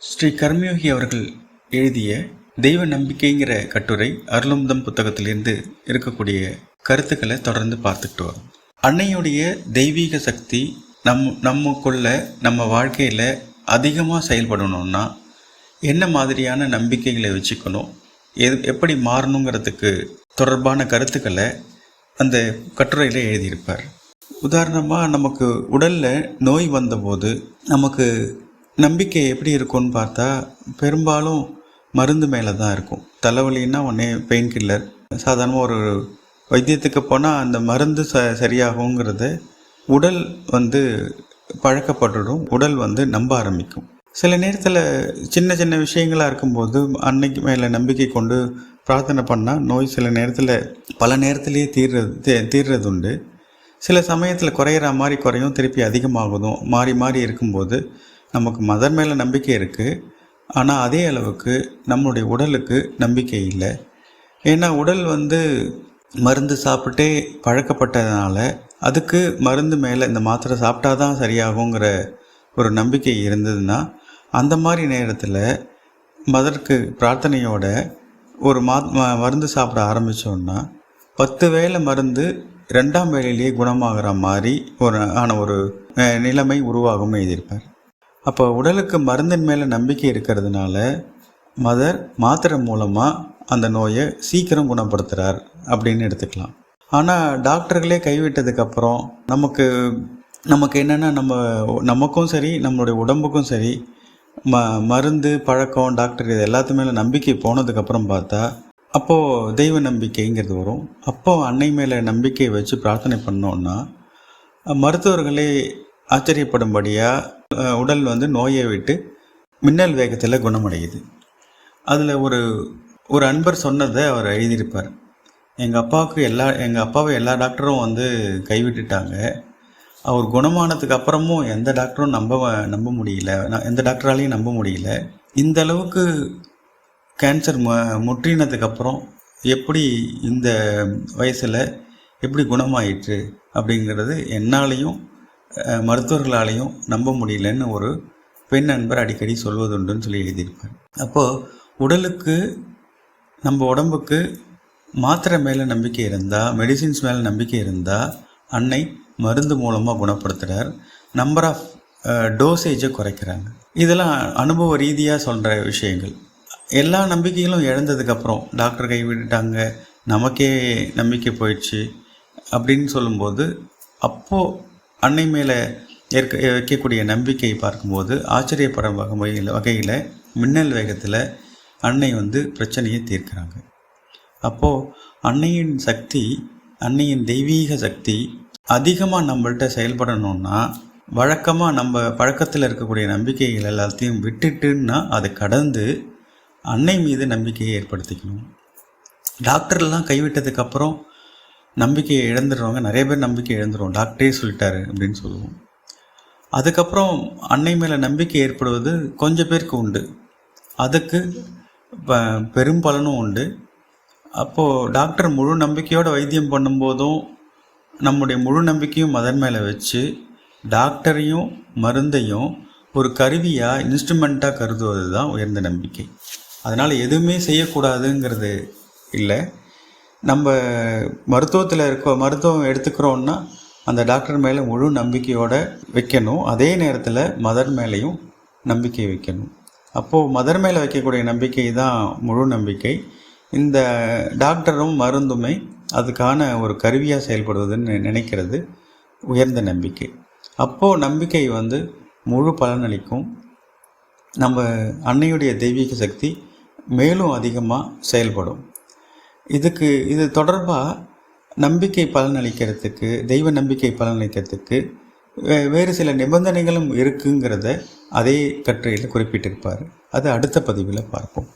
ஸ்ரீ கர்மயோகி அவர்கள் எழுதிய தெய்வ நம்பிக்கைங்கிற கட்டுரை அருளமுதம் புத்தகத்திலிருந்து இருக்கக்கூடிய கருத்துக்களை தொடர்ந்து பார்த்துக்கிட்டு வரோம். அன்னையுடைய தெய்வீக சக்தி நமக்குள்ள நம்ம வாழ்க்கையில் அதிகமாக செயல்படணும்னா என்ன மாதிரியான நம்பிக்கைகளை வச்சுக்கணும், எப்படி மாறணுங்கிறதுக்கு தொடர்பான கருத்துக்களை அந்த கட்டுரையில் எழுதியிருப்பார். உதாரணமாக, நமக்கு உடலில் நோய் வந்தபோது நமக்கு நம்பிக்கை எப்படி இருக்கும்னு பார்த்தா பெரும்பாலும் மருந்து மேலே தான் இருக்கும். தலைவலின்னா உடனே பெயின் கில்லர், சாதாரணமாக ஒரு வைத்தியத்துக்கு போனால் அந்த மருந்து சரியாகுங்கிறத உடல் பழக்கப்பட்டுடும், உடல் நம்ப ஆரம்பிக்கும். சில நேரத்தில் சின்ன சின்ன விஷயங்களாக இருக்கும்போது அன்னைக்கு மேலே நம்பிக்கை கொண்டு பிரார்த்தனை பண்ணால் நோய் சில நேரத்தில் பல நேரத்திலேயே தீர்றது உண்டு. சில சமயத்தில் குறையிற மாதிரி குறையும், திருப்பி அதிகமாகுதும், மாறி மாறி இருக்கும்போது நமக்கு மதர் மேலே நம்பிக்கை இருக்குது, ஆனால் அதே அளவுக்கு நம்மளுடைய உடலுக்கு நம்பிக்கை இல்லை. ஏன்னா உடல் மருந்து சாப்பிட்டே பழக்கப்பட்டதுனால அதுக்கு மருந்து மேலே இந்த மாத்திரை சாப்பிட்டா தான் சரியாகுங்கிற ஒரு நம்பிக்கை இருந்ததுன்னா, அந்த மாதிரி நேரத்தில் மதருக்கு பிரார்த்தனையோட ஒரு மருந்து சாப்பிட ஆரம்பித்தோன்னா 10 வேளை மருந்து 2ஆம் வேளையிலேயே குணமாகிற மாதிரி ஒரு நிலைமை உருவாகும் எழுதியிருப்பார். அப்போ உடலுக்கு மருந்தின் மேலே நம்பிக்கை இருக்கிறதுனால மதர் மாத்திரை மூலமாக அந்த நோயை சீக்கிரம் குணப்படுத்துகிறார் அப்படின்னு எடுத்துக்கலாம். ஆனால் டாக்டர்களே கைவிட்டதுக்கப்புறம் நமக்கு என்னென்னா நமக்கும் சரி நம்மளுடைய உடம்புக்கும் சரி மருந்து பழக்கம் டாக்டர் இது எல்லாத்து மேலே நம்பிக்கை போனதுக்கப்புறம் பார்த்தா அப்போது தெய்வ நம்பிக்கைங்கிறது வரும். அப்போது அன்னை மேலே நம்பிக்கையை வச்சு பிரார்த்தனை பண்ணோன்னா மருத்துவர்களே ஆச்சரியப்படும்படியாக உடல் நோயை விட்டு மின்னல் வேகத்தில் குணமடையுது. அதில் ஒரு அன்பர் சொன்னதை அவர் எழுதியிருப்பார். எங்கள் அப்பாவை எல்லா டாக்டரும் கைவிட்டுட்டாங்க. அவர் குணமானதுக்கு அப்புறமும் எந்த டாக்டரும் நம்ப முடியல, எந்த டாக்டராலையும் நம்ப முடியல. இந்த அளவுக்கு கேன்சர் முற்றினதுக்கப்புறம் எப்படி இந்த வயசில் எப்படி குணமாயிற்று அப்படிங்கிறது என்னாலையும் மருத்துவர்களாலையும் நம்ப முடியலன்னு ஒரு பெண் நண்பர் அடிக்கடி சொல்வதுண்டுன்னு சொல்லி எழுதியிருப்பார். அப்போது உடலுக்கு நம்ம உடம்புக்கு மாத்திரை மேலே நம்பிக்கை இருந்தால், மெடிசின்ஸ் மேலே நம்பிக்கை இருந்தால் அன்னை மருந்து மூலமாக குணப்படுத்துகிறார், நம்பர் ஆஃப் டோசேஜை குறைக்கிறாங்க. இதெல்லாம் அனுபவ ரீதியாக சொல்கிற விஷயங்கள். எல்லா நம்பிக்கைகளும் இழந்ததுக்கப்புறம் டாக்டர் கைவிட்டுட்டாங்க, நமக்கே நம்பிக்கை போயிடுச்சு அப்படின்னு சொல்லும்போது அப்போது அன்னை மேலே வைக்கக்கூடிய நம்பிக்கை பார்க்கும்போது ஆச்சரியப்படும் வகையில் மின்னல் வேகத்தில் அன்னை பிரச்சனையை தீர்க்கிறாங்க. அப்போது அன்னையின் சக்தி, அன்னையின் தெய்வீக சக்தி அதிகமாக நம்மள்கிட்ட செயல்படணுன்னா வழக்கமாக நம்ம பழக்கத்தில் இருக்கக்கூடிய நம்பிக்கைகள் எல்லாத்தையும் விட்டுட்டுன்னா அதை கடந்து அன்னை மீது நம்பிக்கையை ஏற்படுத்திக்கணும். டாக்டர்லாம் கைவிட்டதுக்கப்புறம் நம்பிக்கையை இழந்துடுறவங்க நிறைய பேர் நம்பிக்கை இழந்துடும், டாக்டரே சொல்லிட்டாரு அப்படின்னு சொல்லுவோம். அதுக்கப்புறம் அன்னை மேலே நம்பிக்கை ஏற்படுவது கொஞ்சம் பேருக்கு உண்டு, அதுக்கு பெரும் பலனும் உண்டு. அப்போது டாக்டர் முழு நம்பிக்கையோடு வைத்தியம் பண்ணும்போதும் நம்முடைய முழு நம்பிக்கையும் அதன் மேலே வச்சு டாக்டரையும் மருந்தையும் ஒரு கருவியாக இன்ஸ்ட்ருமெண்ட்டாக கருதுவது தான் உயர்ந்த நம்பிக்கை. அதனால் எதுவுமே செய்யக்கூடாதுங்கிறது இல்லை. நம்ம மருத்துவம் எடுத்துக்கிறோன்னா அந்த டாக்டர் மேலே முழு நம்பிக்கையோடு வைக்கணும், அதே நேரத்தில் மதர் மேலேயும் நம்பிக்கை வைக்கணும். அப்போது மதர் மேலே வைக்கக்கூடிய நம்பிக்கை தான் முழு நம்பிக்கை. இந்த டாக்டரும் மருந்துமே அதுக்கான ஒரு கருவியாக செயல்படுவதுன்னு நினைக்கிறது உயர்ந்த நம்பிக்கை. அப்போது நம்பிக்கை முழு பலனளிக்கும். நம்ம அன்னையுடைய தெய்வீக சக்தி மேலும் அதிகமாக செயல்படும். இது தொடர்பாக நம்பிக்கை பலனளிக்கிறதுக்கு, தெய்வ நம்பிக்கை பலனளிக்கிறதுக்கு வேறு சில நிபந்தனைகளும் இருக்குங்கிறத அதே கட்டுரையில் குறிப்பிட்டிருப்பார். அது அடுத்த பதிவில் பார்ப்போம்.